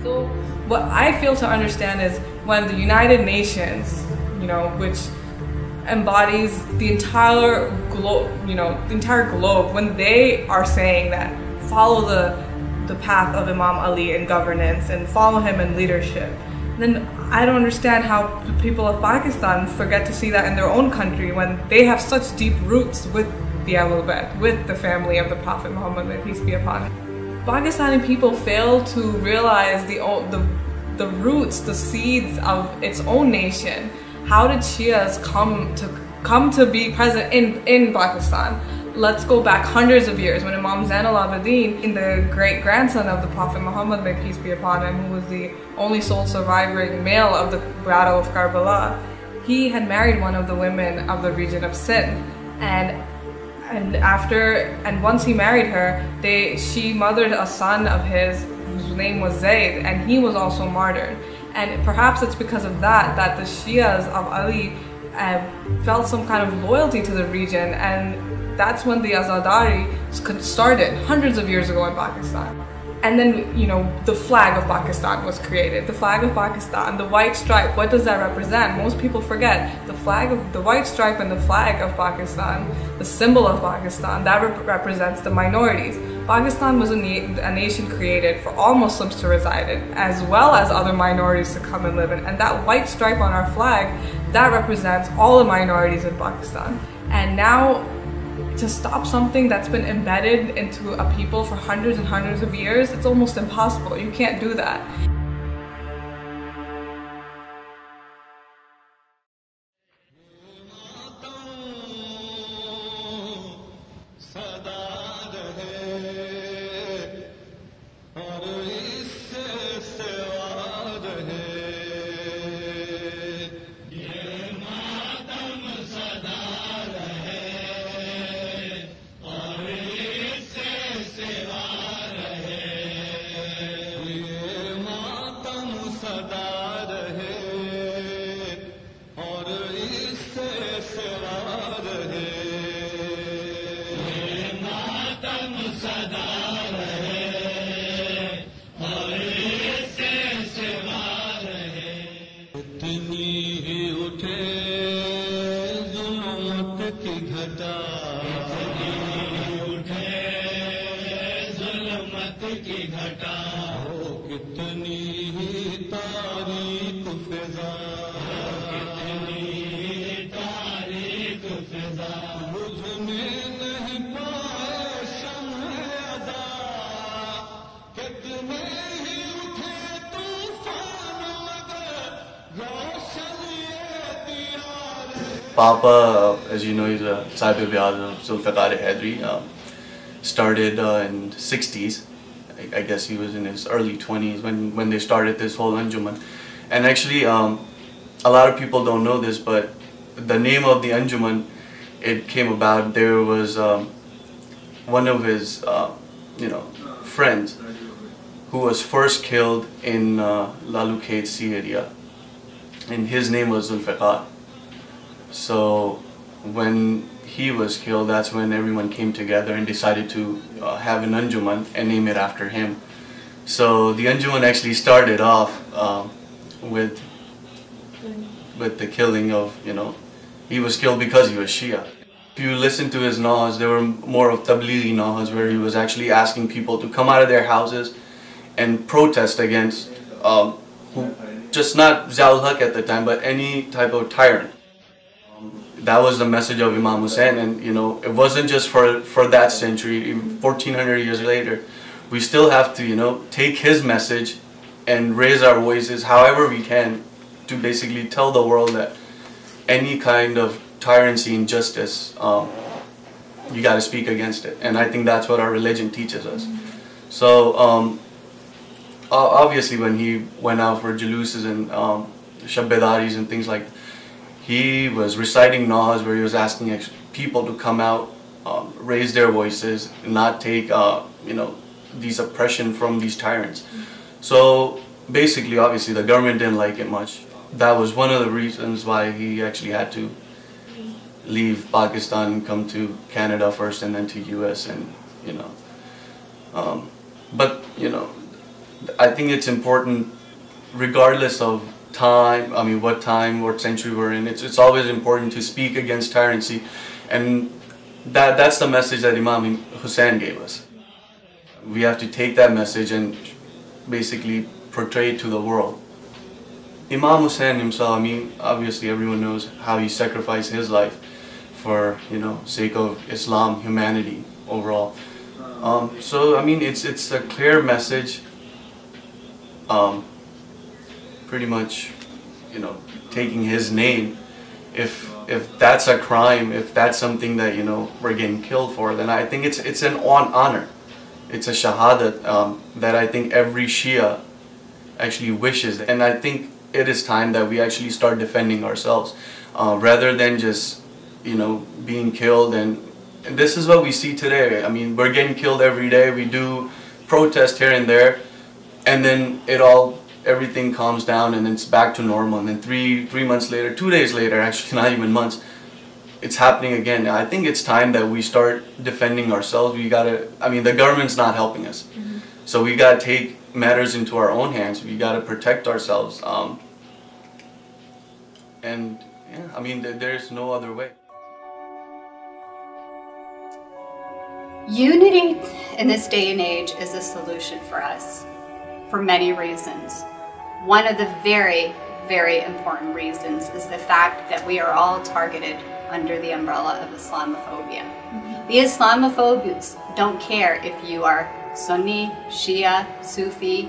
So what I fail to understand is when the United Nations, which embodies the entire globe, when they are saying that follow the path of Imam Ali in governance and follow him in leadership, then I don't understand how the people of Pakistan forget to see that in their own country when they have such deep roots with the Ahlul Bayt, with the family of the Prophet Muhammad, may peace be upon him. Pakistani people fail to realize the roots, the seeds of its own nation. How did Shias come to be present in Pakistan? Let's go back hundreds of years when Imam Zainul Abidin, the great grandson of the Prophet Muhammad, may peace be upon him, who was the only sole surviving male of the Battle of Karbala, he had married one of the women of the region of Sindh, and once he married her, she mothered a son of his whose name was Zayd, and he was also martyred. And perhaps it's because of that the Shias of Ali felt some kind of loyalty to the region, and that's when the Azadari started hundreds of years ago in Pakistan. And then, the flag of Pakistan was created. The flag of Pakistan, the white stripe, what does that represent? Most people forget. The white stripe and the flag of Pakistan, the symbol of Pakistan, that represents the minorities. Pakistan was a nation created for all Muslims to reside in, as well as other minorities to come and live in. And that white stripe on our flag, that represents all the minorities in Pakistan. And now, to stop something that's been embedded into a people for hundreds and hundreds of years, it's almost impossible. You can't do that. Papa, as you know, he's a Sachay Bhai, started in the 60s. I guess he was in his early 20s when they started this whole Anjuman. And actually, a lot of people don't know this, but the name of the Anjuman, it came about. There was one of his, friends who was first killed in Lalukhet Sea area, and his name was Zulfiqar. So when he was killed, that's when everyone came together and decided to have an Anjuman and name it after him. So the Anjuman actually started off with the killing of, he was killed because he was Shia. If you listen to his naws, there were more of tablighi naws, where he was actually asking people to come out of their houses and protest against, just not Ziaul Haq at the time, but any type of tyrant. That was the message of Imam Hussain, and it wasn't just for that century. 1400 years later, we still have to take his message and raise our voices however we can to basically tell the world that any kind of tyranny, injustice, you got to speak against it. And I think that's what our religion teaches us. So obviously when he went out for juluses and shabbedaris and things like that, he was reciting naws where he was asking people to come out, raise their voices, and not take these oppression from these tyrants. So basically, obviously, the government didn't like it much. That was one of the reasons why he actually had to leave Pakistan and come to Canada first, and then to US, and but I think it's important, regardless of time, what century we're in, it's always important to speak against tyranny, and that's the message that Imam Hussein gave us. We have to take that message and basically portray it to the world. Imam Hussein himself, obviously everyone knows how he sacrificed his life for, sake of Islam, humanity overall. So it's a clear message. Pretty much, taking his name. If that's a crime, if that's something that we're getting killed for, then I think it's an honor. It's a shahadat that I think every Shia actually wishes, and I think it is time that we actually start defending ourselves rather than just being killed. And this is what we see today. We're getting killed every day. We do protest here and there, and then everything calms down, and then it's back to normal. And then three months later, 2 days later, actually not even months, it's happening again. I think it's time that we start defending ourselves. We gotta, the government's not helping us. So we gotta take matters into our own hands. We gotta protect ourselves. And yeah, there's no other way. Unity in this day and age is a solution for us for many reasons. One of the very, very important reasons is the fact that we are all targeted under the umbrella of Islamophobia. The Islamophobes don't care if you are Sunni, Shia, Sufi,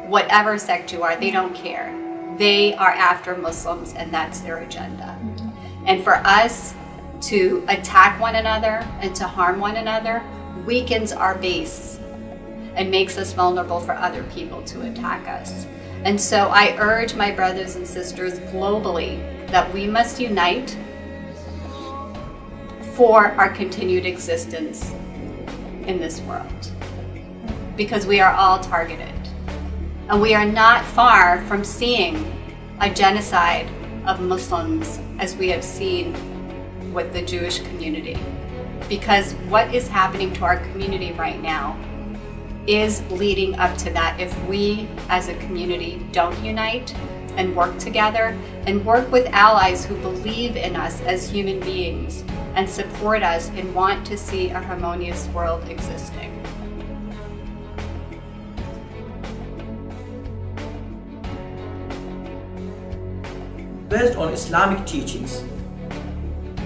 whatever sect you are, they don't care. They are after Muslims, and that's their agenda. And for us to attack one another and to harm one another weakens our base and makes us vulnerable for other people to attack us. And so I urge my brothers and sisters globally that we must unite for our continued existence in this world, because we are all targeted. And we are not far from seeing a genocide of Muslims as we have seen with the Jewish community. Because what is happening to our community right now is leading up to that if we as a community don't unite and work together and work with allies who believe in us as human beings and support us and want to see a harmonious world existing. Based on Islamic teachings,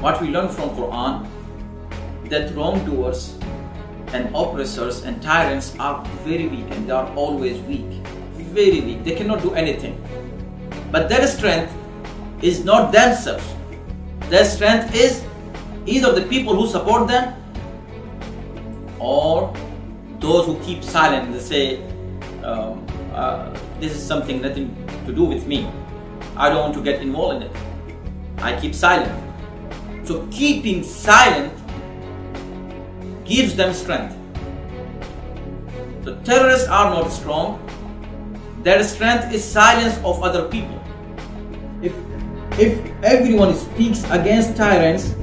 what we learn from Quran, that wrongdoers and oppressors and tyrants are very weak, and they are always weak, very weak. They cannot do anything. But their strength is not themselves. Their strength is either the people who support them or those who keep silent. They say, this is something nothing to do with me. I don't want to get involved in it. I keep silent. So keeping silent gives them strength. So terrorists are not strong. Their strength is silence of other people. If everyone speaks against tyrants,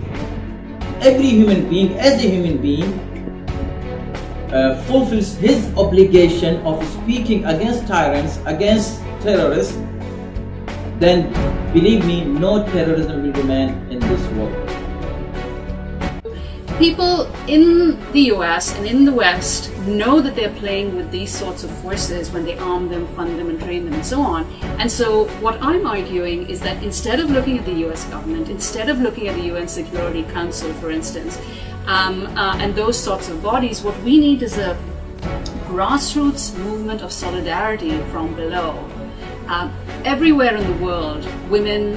every human being, as a human being, fulfills his obligation of speaking against tyrants, against terrorists, then believe me, no terrorism will remain in this world. People in the US and in the West know that they're playing with these sorts of forces when they arm them, fund them, and train them, and so on. And so what I'm arguing is that instead of looking at the US government, instead of looking at the UN Security Council, for instance, and those sorts of bodies, what we need is a grassroots movement of solidarity from below. Everywhere in the world, women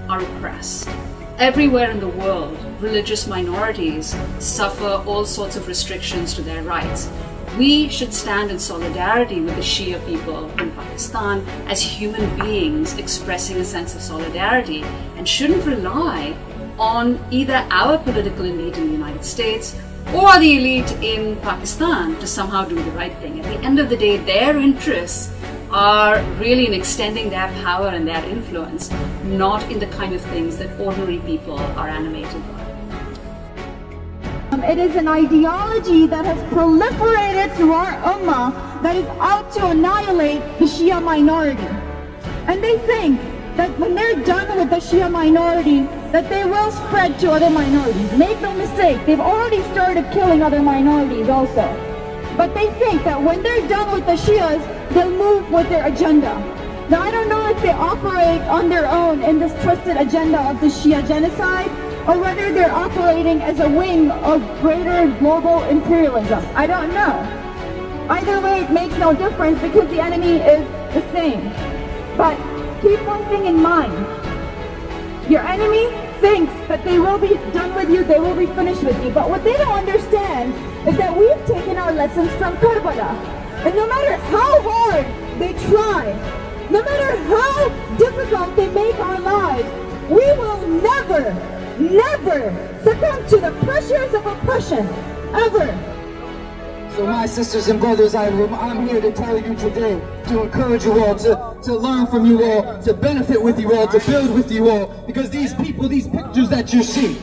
are oppressed. Everywhere in the world, religious minorities suffer all sorts of restrictions to their rights. We should stand in solidarity with the Shia people in Pakistan as human beings expressing a sense of solidarity, and shouldn't rely on either our political elite in the United States or the elite in Pakistan to somehow do the right thing. At the end of the day, their interests are really in extending their power and their influence, not in the kind of things that ordinary people are animated by. It is an ideology that has proliferated through our ummah that is out to annihilate the Shia minority. And they think that when they're done with the Shia minority, that they will spread to other minorities. Make no mistake, they've already started killing other minorities also. But they think that when they're done with the Shias, they'll move with their agenda. Now, I don't know if they operate on their own in this twisted agenda of the Shia genocide, or whether they're operating as a wing of greater global imperialism. I don't know. Either way, it makes no difference because the enemy is the same. But keep one thing in mind. Your enemy thinks that they will be done with you, they will be finished with you. But what they don't understand is that we've taken our lessons from Karbala. And no matter how hard they try, no matter how difficult they make our lives, we will never succumb to the pressures of oppression, ever. So my sisters and brothers, I'm here to tell you today, to encourage you all, to learn from you all, to benefit with you all, to build with you all, because these people, these pictures that you see,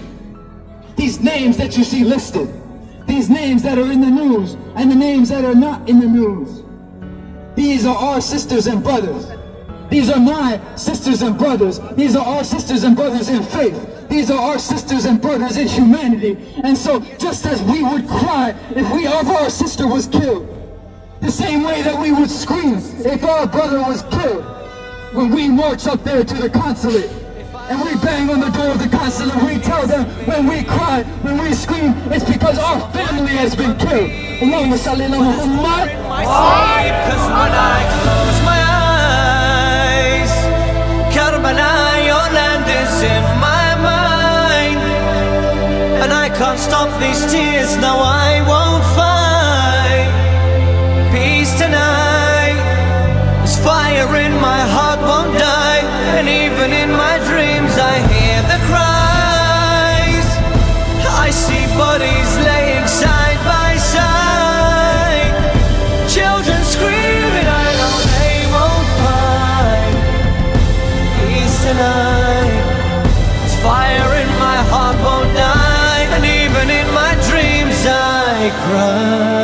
these names that you see listed, these names that are in the news, and the names that are not in the news, these are our sisters and brothers. These are my sisters and brothers. These are our sisters and brothers in faith. These are our sisters and brothers in humanity. And so, just as we would cry if our sister was killed, the same way that we would scream if our brother was killed, when we march up there to the consulate, and we bang on the door of the consulate, we tell them, when we cry, when we scream, it's because our family has been killed. Allahumma salli ala Muhammad. Because when I close my eyes, Karbala, your land is in my mind, and I can't stop these tears, now I won't fight peace tonight. This fire in my heart won't die, and even in my dreams I hear the cries. I see bodies laying side by side, children screaming, I know they won't find peace tonight. This fire in my heart won't die, and even in my dreams I cry.